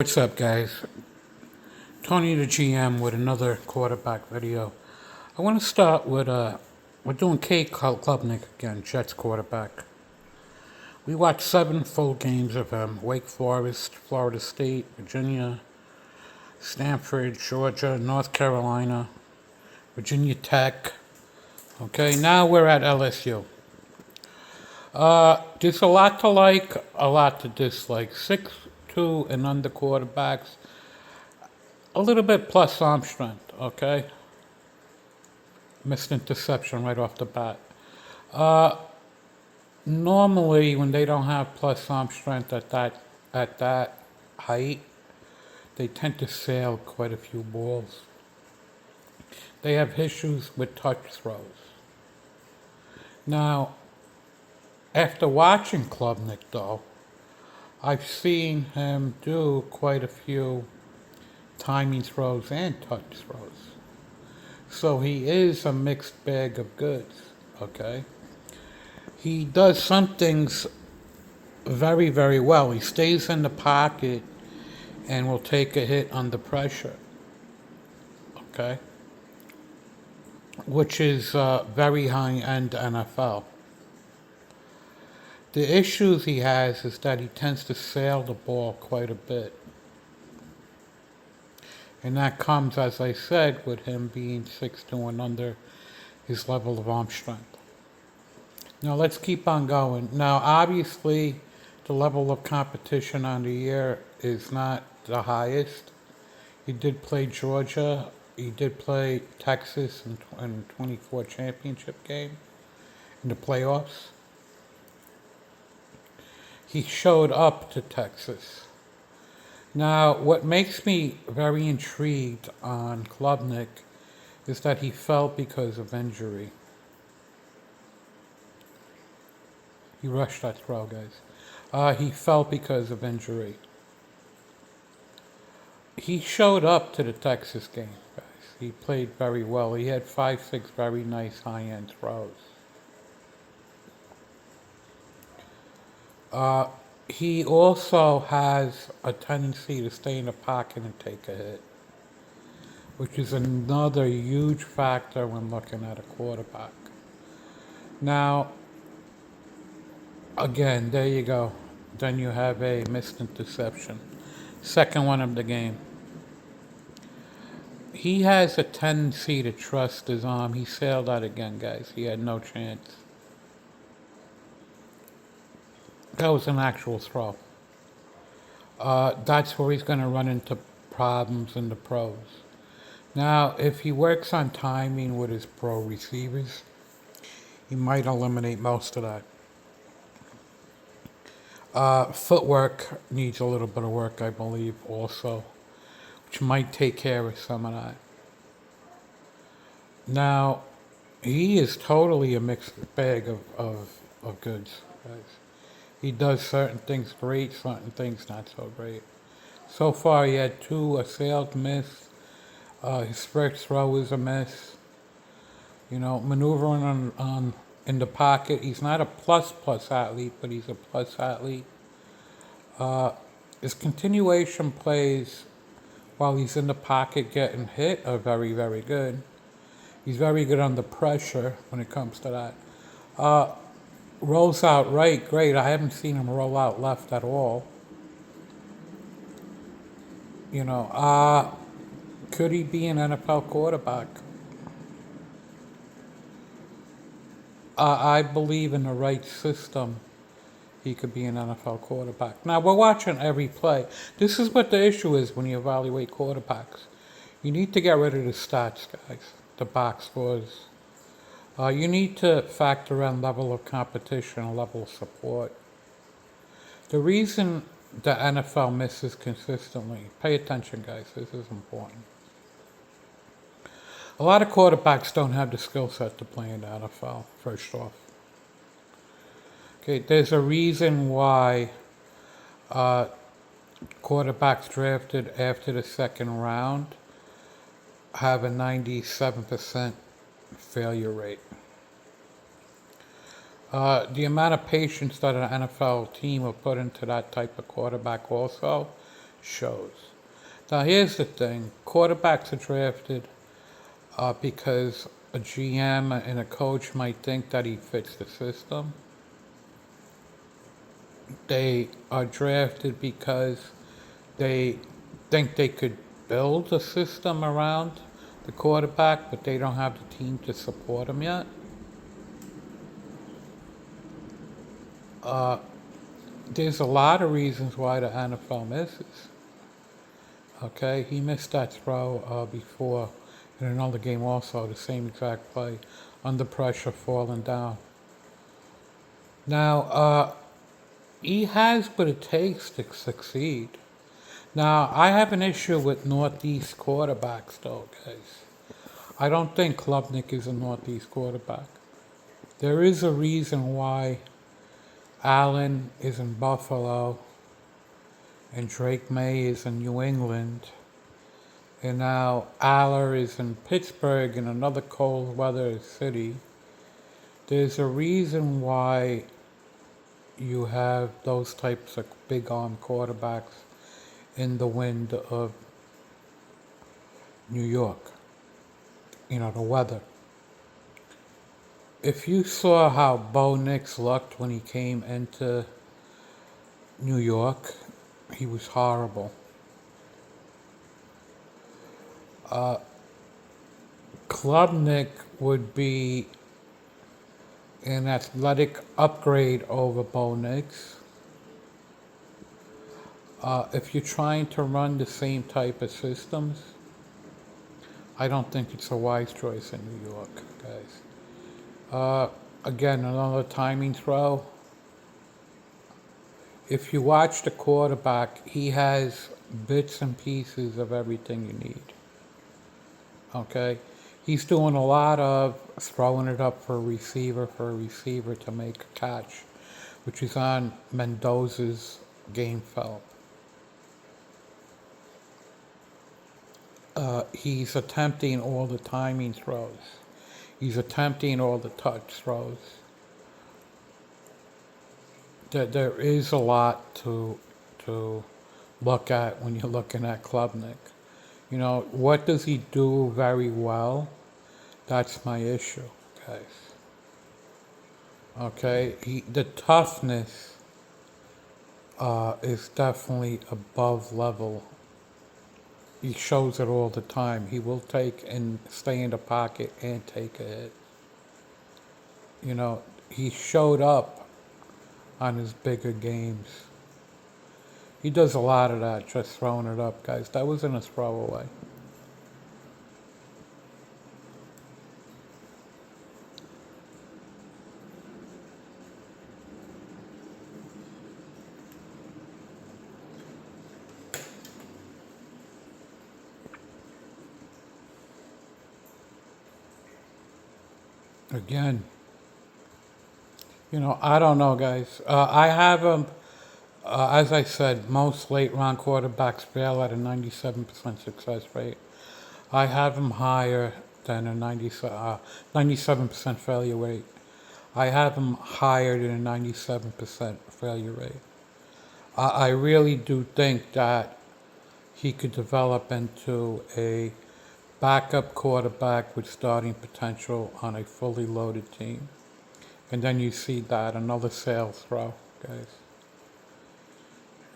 What's up, guys? Tony the GM with another quarterback video. I want to start with we're doing Cade Klubnik again, Jets quarterback. We watched 7 full games of him: Wake Forest, Florida State, Virginia, Stanford, Georgia, North Carolina, Virginia Tech. Okay, now we're at LSU. There's a lot to like, a lot to dislike. 6'2" and under quarterbacks. A little bit plus arm strength, okay? Missed interception right off the bat. Normally, when they don't have plus arm strength at that height, they tend to sail quite a few balls. They have issues with touch throws. Now, after watching Klubnik, though, I've seen him do quite a few timing throws and touch throws. So he is a mixed bag of goods, okay? He does some things very, very well. He stays in the pocket and will take a hit under pressure, okay? Which is very high-end NFL. The issues he has is that he tends to sail the ball quite a bit. And that comes, as I said, with him being 6'2" and under his level of arm strength. Now let's keep on going. Now obviously the level of competition on the year is not the highest. He did play Georgia. He did play Texas in 24 championship game in the playoffs. He showed up to Texas. Now, what makes me very intrigued on Klubnik is that he fell because of injury. He rushed that throw, guys. He fell because of injury. He showed up to the Texas game, guys. He played very well. He had 5-6 very nice high-end throws. He also has a tendency to stay in the pocket and take a hit, which is another huge factor when looking at a quarterback. Now, again, there you go. Then you have a missed interception. Second one of the game. He has a tendency to trust his arm. He sailed out again, guys. He had no chance. That was an actual throw. That's where he's going to run into problems in the pros. Now, if he works on timing with his pro receivers, he might eliminate most of that. Footwork needs a little bit of work, I believe, also, which might take care of some of that. Now, he is totally a mixed bag of goods, guys. He does certain things great, certain things not so great. So far, he had 2 assailed miss. His first throw is a miss. You know, maneuvering on in the pocket. He's not a plus athlete, but he's a plus athlete. His continuation plays while he's in the pocket getting hit are very, very good. He's very good under pressure when it comes to that. Rolls out right, great. I haven't seen him roll out left at all. You know, could he be an NFL quarterback? I believe in the right system, he could be an NFL quarterback. Now, we're watching every play. This is what the issue is when you evaluate quarterbacks. You need to get rid of the stats, guys, the box scores. You need to factor in level of competition and level of support. The reason the NFL misses consistently, pay attention, guys, this is important. A lot of quarterbacks don't have the skill set to play in the NFL, first off. Okay, there's a reason why quarterbacks drafted after the second round have a 97% failure rate. The amount of patience that an NFL team will put into that type of quarterback also shows. Now here's the thing, quarterbacks are drafted because a GM and a coach might think that he fits the system. They are drafted because they think they could build a system around the quarterback, but they don't have the team to support him yet. There's a lot of reasons why the NFL misses. Okay, he missed that throw before in another game also, the same exact play, under pressure, falling down. Now, he has what it takes to succeed. Now, I have an issue with Northeast quarterbacks, though, guys. I don't think Klubnik is a Northeast quarterback. There is a reason why Allen is in Buffalo and Drake May is in New England, and now Aller is in Pittsburgh in another cold weather city. There's a reason why you have those types of big arm quarterbacks in the wind of New York. You know, the weather. If you saw how Bo Nix looked when he came into New York, he was horrible. Klubnik would be an athletic upgrade over Bo Nix. If you're trying to run the same type of systems, I don't think it's a wise choice in New York, guys. Again, another timing throw. If you watch the quarterback, he has bits and pieces of everything you need. Okay? He's doing a lot of throwing it up for a receiver to make a catch, which is on Mendoza's game film. He's attempting all the timing throws. He's attempting all the touch throws. There is a lot to look at when you're looking at Klubnik. You know, what does he do very well? That's my issue, guys. Okay, the toughness is definitely above level. He shows it all the time. He will take and stay in the pocket and take a hit. You know, he showed up on his bigger games. He does a lot of that, just throwing it up, guys. That wasn't a throwaway. Again, you know, I don't know, guys. I have him, as I said, most late round quarterbacks fail at a 97% success rate. I have him higher than a 97% failure rate. I have him higher than a 97% failure rate. I really do think that he could develop into a backup quarterback with starting potential on a fully loaded team. And then you see that, another sales throw, guys.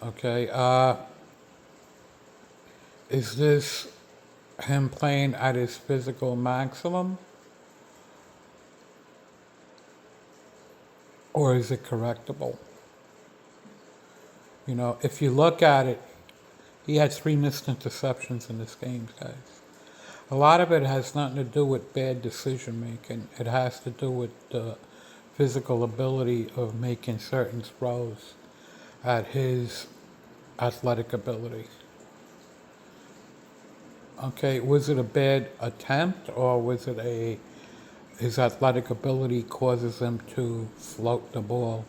Okay, is this him playing at his physical maximum? Or is it correctable? You know, if you look at it, he had 3 missed interceptions in this game, guys. A lot of it has nothing to do with bad decision making. It has to do with the physical ability of making certain throws at his athletic ability. Okay, was it a bad attempt, or was it his athletic ability causes him to float the ball?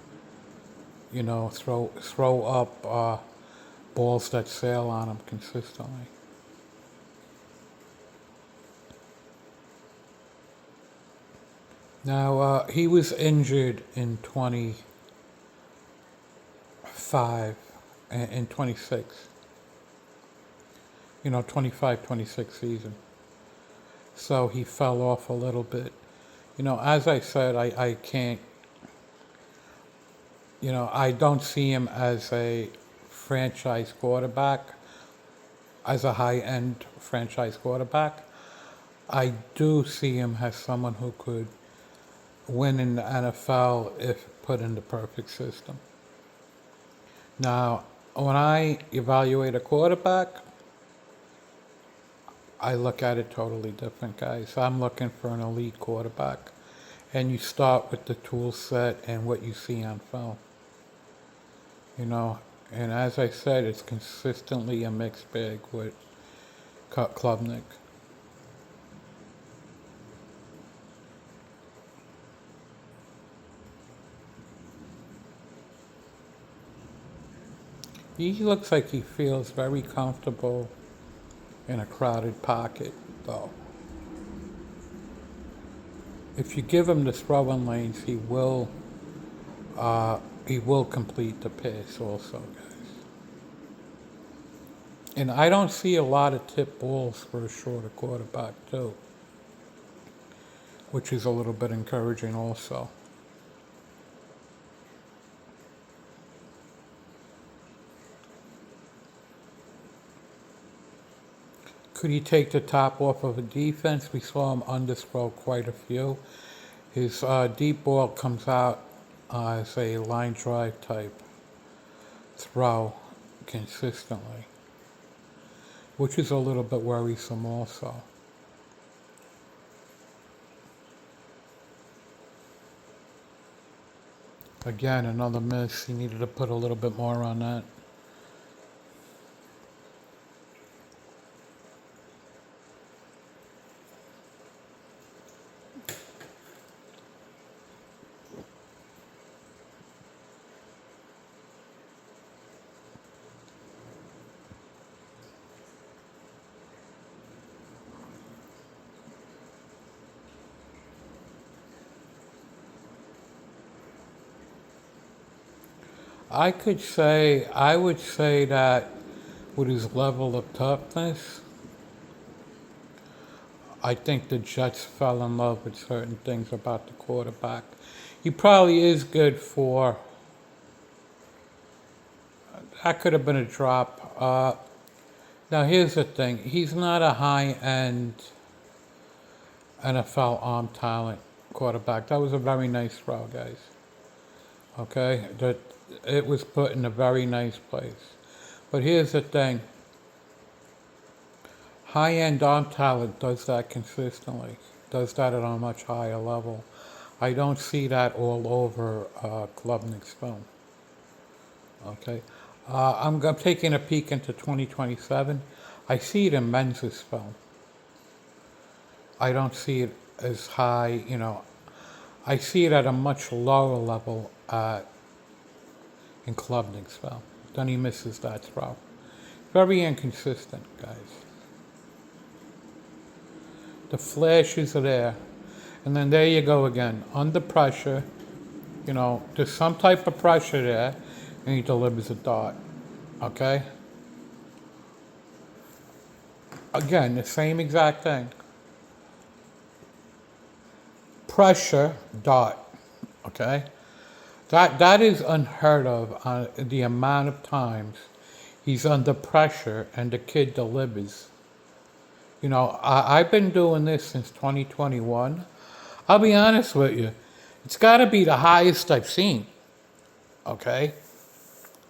You know, throw up balls that sail on him consistently. Now, he was injured in 25 and 26. 25, 26 season. So he fell off a little bit. As I said, I can't, I don't see him as a franchise quarterback, as a high-end franchise quarterback. I do see him as someone who could win in the NFL if put in the perfect system. Now, when I evaluate a quarterback, I look at it totally different, guys. I'm looking for an elite quarterback. And you start with the tool set and what you see on film. And as I said, it's consistently a mixed bag with Klubnik. He looks like he feels very comfortable in a crowded pocket, though. If you give him the throwing lanes, he will complete the pass also, guys. And I don't see a lot of tip balls for a shorter quarterback, too, which is a little bit encouraging also. Could he take the top off of a defense? We saw him underthrow quite a few. His deep ball comes out as a line drive type throw consistently, which is a little bit worrisome also. Again, another miss. He needed to put a little bit more on that. I would say that with his level of toughness, I think the Jets fell in love with certain things about the quarterback. He probably is good for, that could have been a drop. Now here's the thing, he's not a high-end NFL arm talent quarterback. That was a very nice throw, guys. Okay, that it was put in a very nice place. But here's the thing. High-end arm talent does that consistently, does that at a much higher level. I don't see that all over Klubnik's film. Okay, I'm taking a peek into 2027. I see it in Menz's film. I don't see it as high, I see it at a much lower level in Klubnik's film. Then he misses that throw. Very inconsistent, guys. The flashes are there. And then there you go again. Under pressure, there's some type of pressure there, and he delivers a dart. Okay? Again, the same exact thing. Pressure, dart. Okay? That is unheard of on the amount of times he's under pressure and the kid delivers. I've been doing this since 2021. I'll be honest with you. It's got to be the highest I've seen. Okay?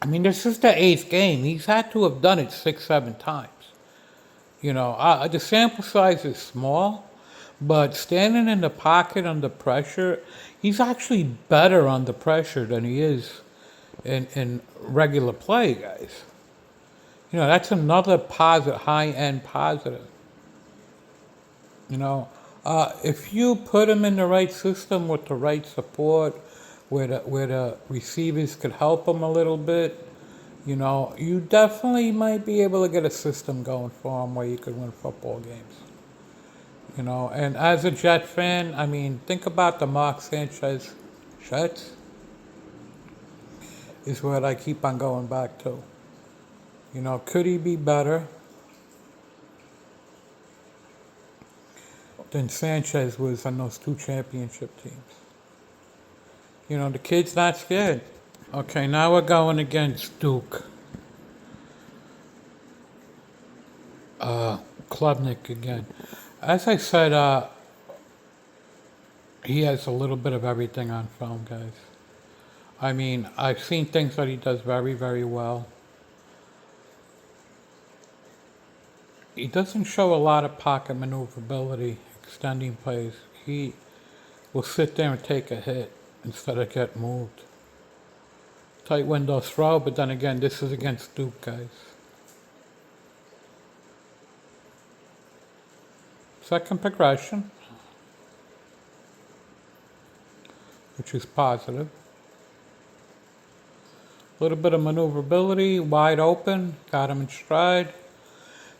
I mean, this is the 8th game. He's had to have done it 6, 7 times. The sample size is small, but standing in the pocket under pressure, he's actually better under pressure than he is in regular play, guys. That's another positive, high-end positive. If you put him in the right system with the right support, where the receivers could help him a little bit, you definitely might be able to get a system going for him where you could win football games. And as a Jet fan, I mean, think about the Mark Sanchez Jets is what I keep on going back to. Could he be better? than Sanchez was on those two championship teams. You know, the kid's not scared. Okay, now we're going against Duke. Klubnik again. As I said, he has a little bit of everything on film, guys. I mean, I've seen things that he does very, very well. He doesn't show a lot of pocket maneuverability, extending plays. He will sit there and take a hit instead of get moved. Tight window throw, but then again, this is against Duke, guys. Second progression, which is positive. A little bit of maneuverability, wide open, got him in stride.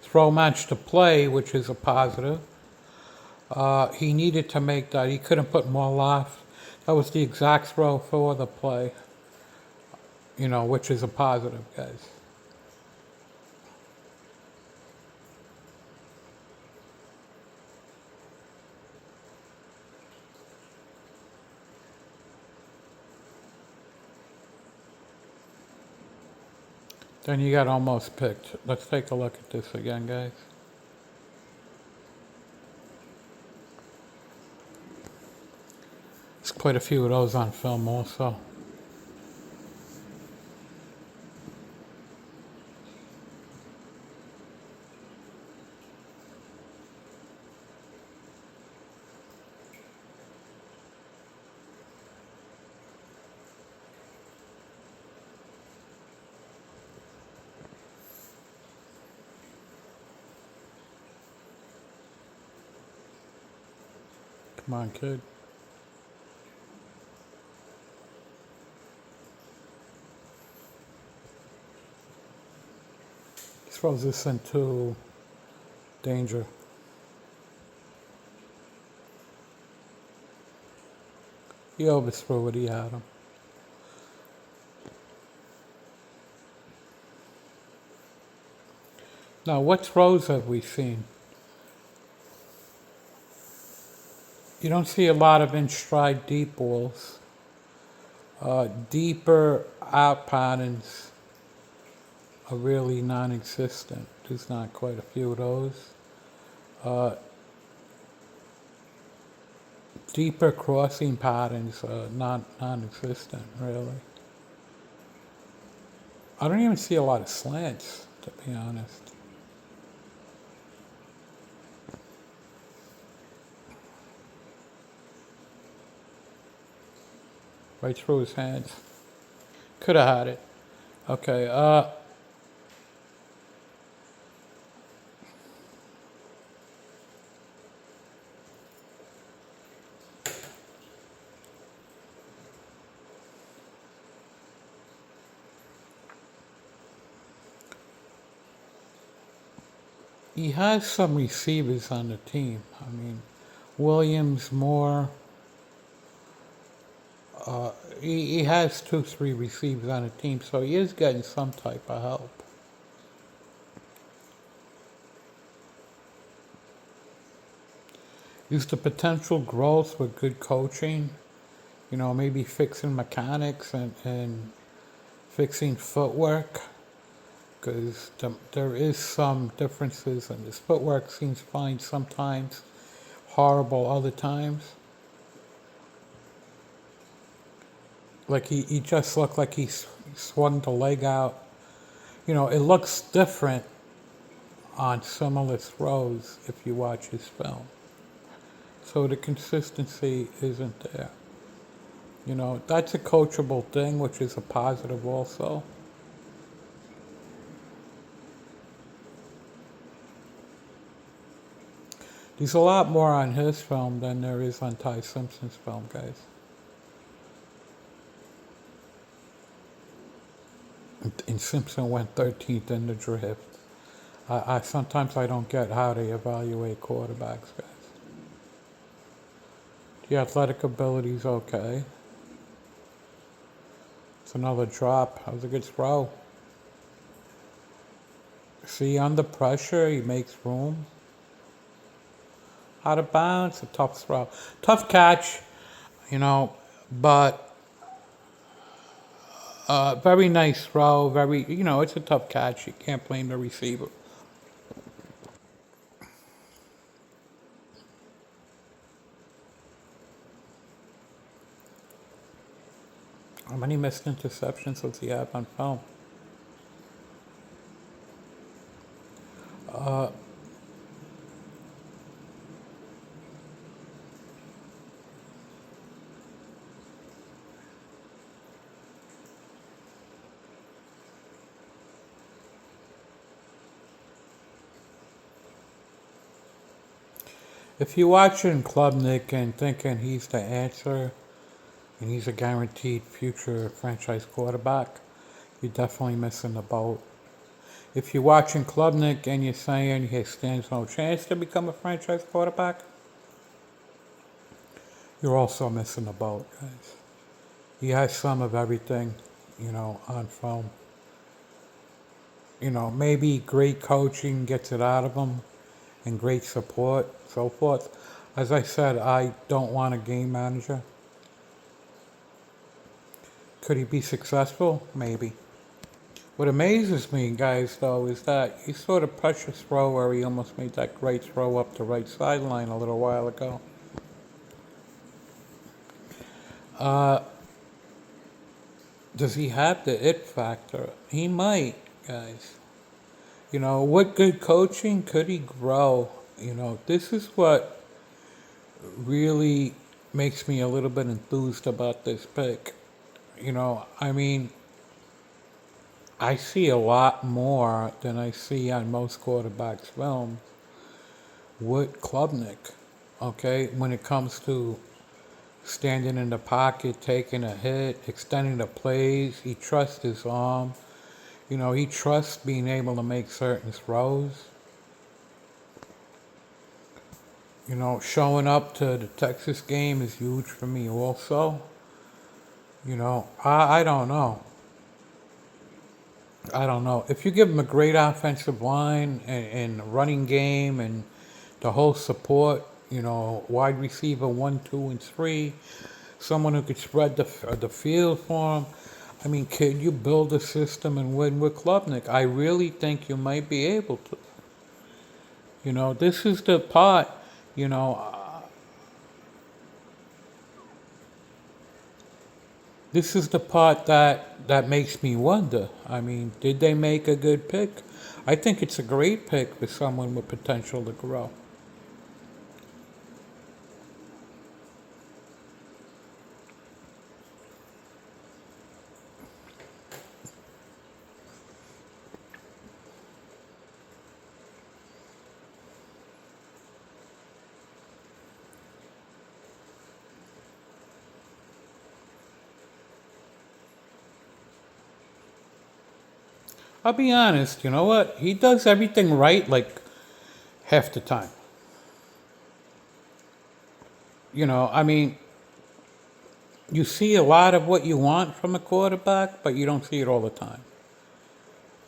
Throw match to play, which is a positive. He needed to make that. He couldn't put more left. That was the exact throw for the play, you know, which is a positive, guys. Then you got almost picked. Let's take a look at this again, guys. There's quite a few of those on film also. Come on, kid. Throws this into danger. He overthrew it, he had him. Now, what throws have we seen? You don't see a lot of in-stride deep balls. Deeper out patterns are really non-existent. There's not quite a few of those. Deeper crossing patterns are non-existent, really. I don't even see a lot of slants, to be honest. Right through his hands. Could have had it. Okay, he has some receivers on the team. I mean, Williams, Moore. He has 2-3 receivers on the team, so he is getting some type of help. Is the potential growth with good coaching, you know, maybe fixing mechanics and fixing footwork, because there is some differences, and his footwork seems fine sometimes, horrible other times. Like he just looked like he swung the leg out. You know, it looks different on similar throws if you watch his film. So the consistency isn't there. You know, that's a coachable thing, which is a positive also. There's a lot more on his film than there is on Ty Simpson's film, guys. And Simpson went 13th in the draft. I sometimes I don't get how they evaluate quarterbacks, guys. The athletic ability's okay. It's another drop. That was a good throw. See, under pressure, he makes room. out of bounds, a tough throw. Tough catch, you know, but very nice throw. Very, it's a tough catch. You can't blame the receiver. How many missed interceptions does he have on film? If you're watching Klubnik and thinking he's the answer and he's a guaranteed future franchise quarterback, you're definitely missing the boat. If you're watching Klubnik and you're saying he stands no chance to become a franchise quarterback, you're also missing the boat, guys. He has some of everything, on film. Maybe great coaching gets it out of him and great support, so forth. As I said, I don't want a game manager. Could he be successful? Maybe. What amazes me, guys, though, is that he sort of precious throw where he almost made that great throw up the right sideline a little while ago. Does he have the it factor? He might, guys. What good coaching could he grow? This is what really makes me a little bit enthused about this pick. I mean, I see a lot more than I see on most quarterbacks' film with Klubnik, okay? When it comes to standing in the pocket, taking a hit, extending the plays, he trusts his arm. He trusts being able to make certain throws. Showing up to the Texas game is huge for me also. I don't know. I don't know. If you give him a great offensive line and running game and the whole support, wide receiver 1, 2, and 3, someone who could spread the field for him. I mean, can you build a system and win with Klubnik? I really think you might be able to. This is the part, you know, this is the part that makes me wonder. I mean, did they make a good pick? I think it's a great pick for someone with potential to grow. I'll be honest, you know what? He does everything right like half the time. I mean, you see a lot of what you want from a quarterback, but you don't see it all the time.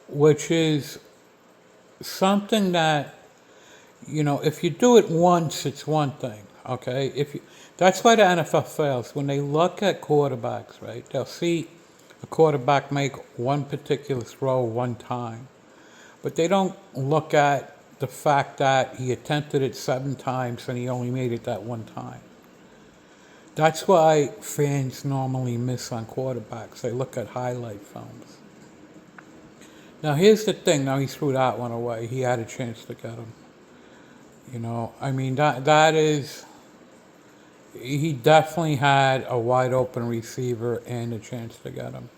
Which is something that, if you do it once, it's one thing, okay? That's why the NFL fails. When they look at quarterbacks, right, they'll see a quarterback make one particular throw one time, but they don't look at the fact that he attempted it 7 times and he only made it that one time. That's why fans normally miss on quarterbacks. They look at highlight films. Now here's the thing. Now he threw that one away. He had a chance to get him. I mean that is. He definitely had a wide open receiver and a chance to get him.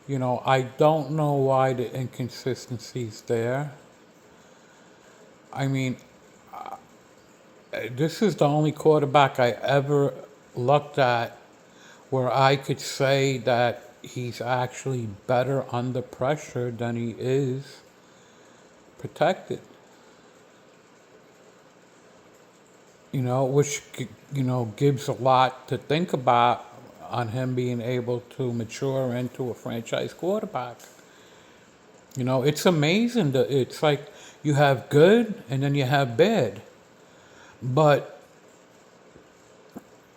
I don't know why the inconsistency's there. I mean, this is the only quarterback I ever looked at where I could say that he's actually better under pressure than he is protected. Which gives a lot to think about on him being able to mature into a franchise quarterback. It's amazing that it's like you have good and then you have bad. But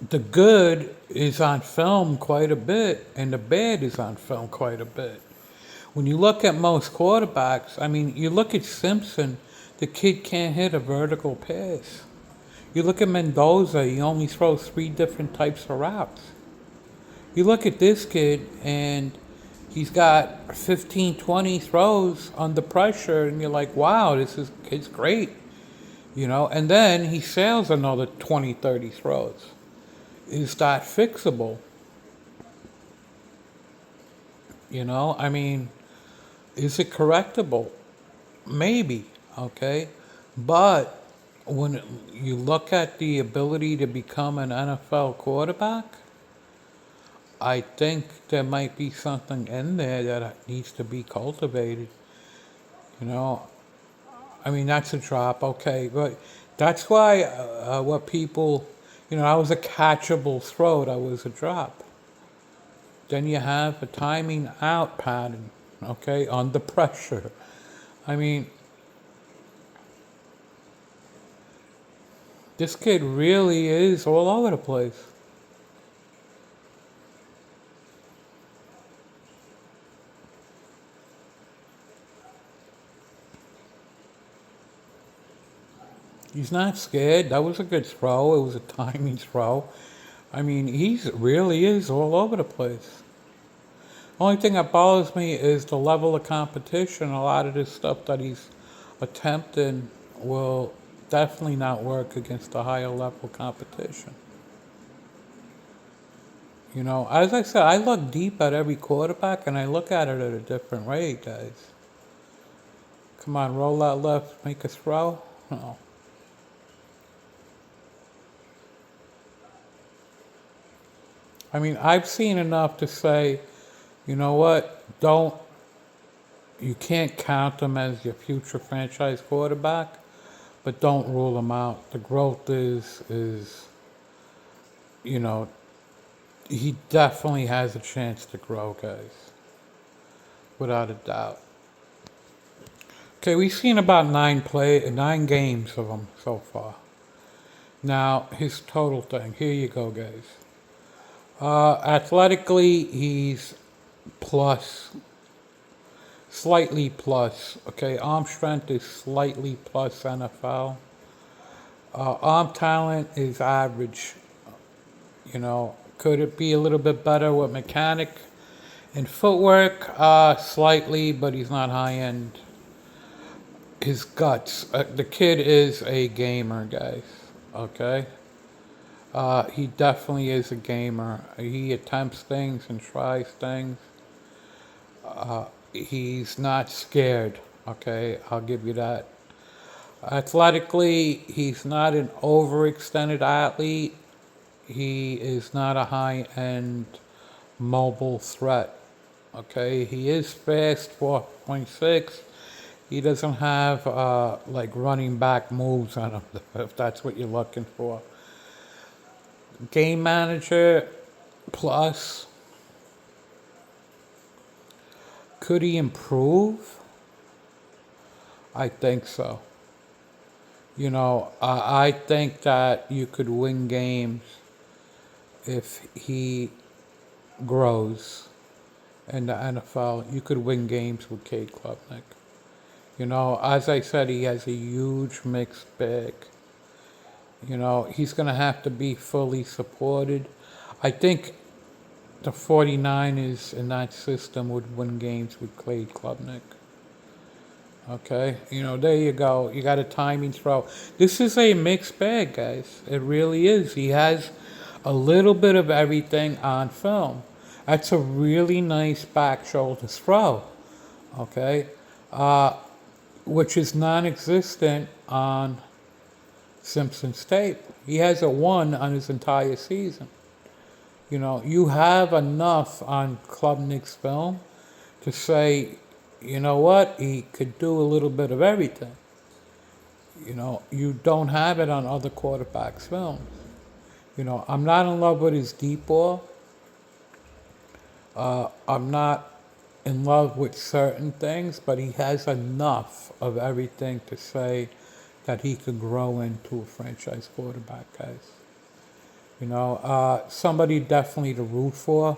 the good is on film quite a bit, and the bad is on film quite a bit. When you look at most quarterbacks, I mean, you look at Simpson, the kid can't hit a vertical pass. You look at Mendoza, he only throws three different types of routes. You look at this kid, and he's got 15, 20 throws under pressure, and you're like, wow, kid's great. And then he sails another 20, 30 throws. Is that fixable? I mean, is it correctable? Maybe, okay? But when you look at the ability to become an NFL quarterback, I think there might be something in there that needs to be cultivated. You know, I mean, that's a drop, okay, but that's why what people, I was a catchable throw, that was a drop. Then you have a timing out pattern, okay, under pressure. I mean, this kid really is all over the place. He's not scared. That was a good throw. It was a timing throw. I mean, he's really is all over the place. Only thing that bothers me is the level of competition. A lot of this stuff that he's attempting will definitely not work against the higher level competition. As I said, I look deep at every quarterback and I look at it at a different rate, guys. Come on, roll out left, make a throw. No. I mean, I've seen enough to say, you know what? You can't count him as your future franchise quarterback, but don't rule him out. The growth you know, he definitely has a chance to grow, guys, without a doubt. Okay, we've seen about 9 games of him so far. Now, his total thing. Here you go, guys. Athletically, he's plus, slightly plus. Okay, arm strength is slightly plus NFL. Arm talent is average. Could it be a little bit better with mechanic and footwork? Slightly, but he's not high end. His guts. The kid is a gamer, guys. Okay? He definitely is a gamer. He attempts things and tries things. He's not scared. Okay? I'll give you that. Athletically, he's not an overextended athlete. He is not a high-end mobile threat. Okay, he is fast, 4.6. He doesn't have like running back moves on him, if that's what you're looking for. Game manager plus. Could he improve? I think so. I think that you could win games if he grows in the NFL. You could win games with Cade Klubnik. As I said, he has a huge mixed bag. He's going to have to be fully supported. I think the 49ers in that system would win games with Cade Klubnik. Okay, there you go. You got a timing throw. This is a mixed bag, guys. It really is. He has a little bit of everything on film. That's a really nice back shoulder throw. Okay, which is non-existent on Simpson's tape. He has a 1 on his entire season. You have enough on Klubnik's film to say, you know what, he could do a little bit of everything. You don't have it on other quarterbacks' films. I'm not in love with his deep ball. I'm not in love with certain things, but he has enough of everything to say that he could grow into a franchise quarterback, guys. Somebody definitely to root for,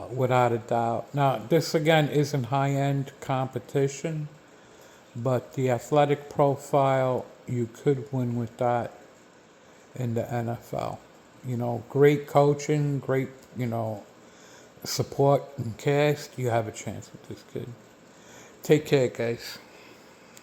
without a doubt. Now, this again isn't high-end competition, but the athletic profile, you could win with that in the NFL. Great coaching, great, support and cast, you have a chance with this kid. Take care, guys.